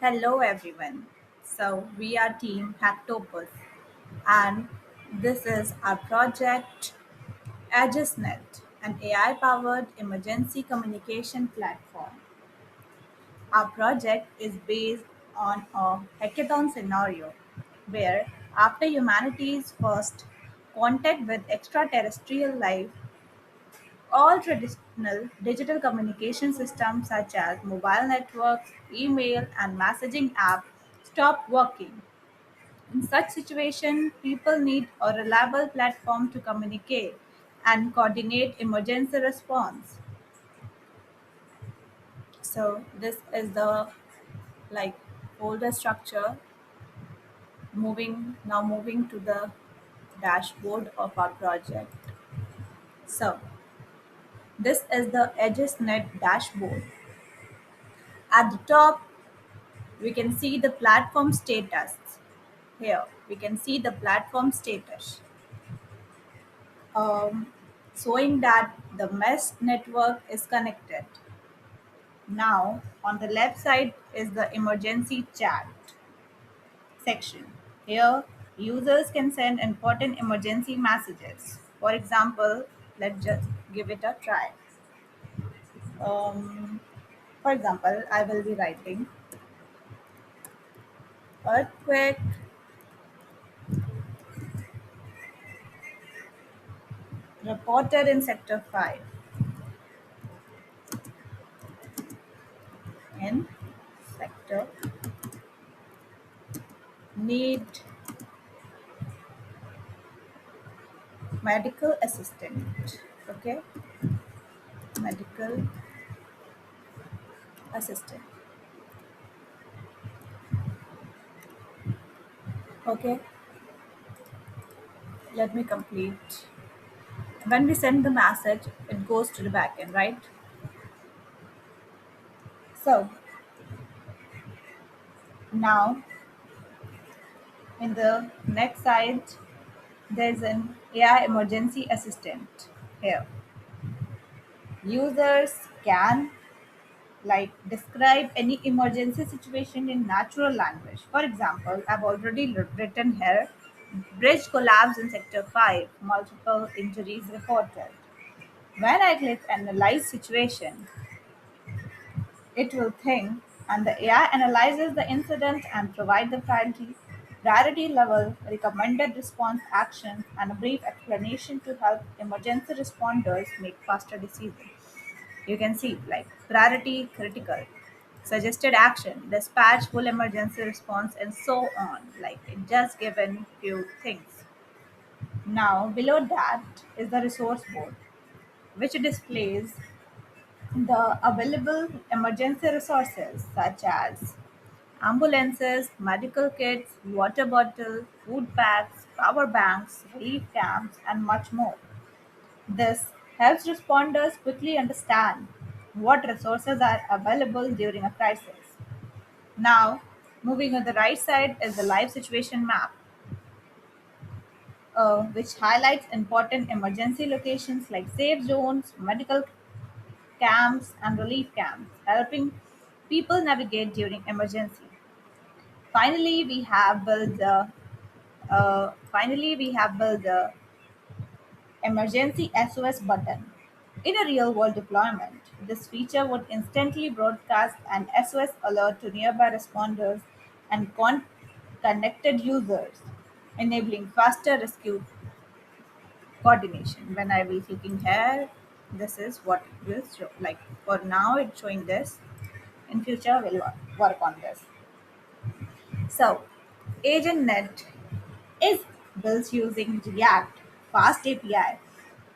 Hello everyone. So we are Team Hacktopus and this is our project AegisNet, an AI-powered emergency communication platform. Our project is based on a hackathon scenario where after humanity's first contact with extraterrestrial life, all traditional digital communication systems such as mobile networks, email, and messaging apps stop working. In such situation, people need a reliable platform to communicate and coordinate emergency response. So this is the like folder structure. Moving to the dashboard of our project. So this is the EdgesNet dashboard. At the top, we can see the platform status. Here we can see the platform status, um, showing that the mesh network is connected. Now, on the left side is the emergency chat section. Here, users can send important emergency messages. For example, let's just give it a try. Um, for example, I will be writing earthquake reported in sector 5 in sector need medical assistant. Okay, medical assistant. Okay, let me complete. When we send the message, it goes to the backend, right? So now in the next side, there's an AI emergency assistant. Here, users can describe any emergency situation in natural language. For example, I've already written here: bridge collapse in sector 5, multiple injuries reported. When I click analyze situation, it will think and the AI analyzes the incident and provide the priority level, recommended response actions, and a brief explanation to help emergency responders make faster decisions. You can see priority critical, suggested action, dispatch full emergency response, and so on. Like it just given few things. Now below that is the resource board, which displays the available emergency resources such as ambulances, medical kits, water bottle, food packs, power banks, relief camps, and much more. This helps responders quickly understand what resources are available during a crisis. Now, moving on the right side is the live situation map, which highlights important emergency locations like safe zones, medical camps, and relief camps, helping people navigate during emergency. Finally, we have built the emergency SOS button. In a real-world deployment, this feature would instantly broadcast an SOS alert to nearby responders and connected users, enabling faster rescue coordination. When I will clicking here, this is what it will show. Like for now, it's showing this. In future, we'll work on this. So, AgentNet is built using React, Fast API,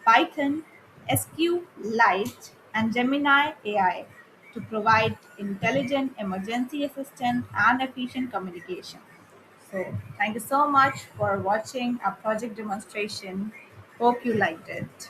Python, SQLite, and Gemini AI to provide intelligent emergency assistance and efficient communication. So, thank you so much for watching our project demonstration. Hope you liked it.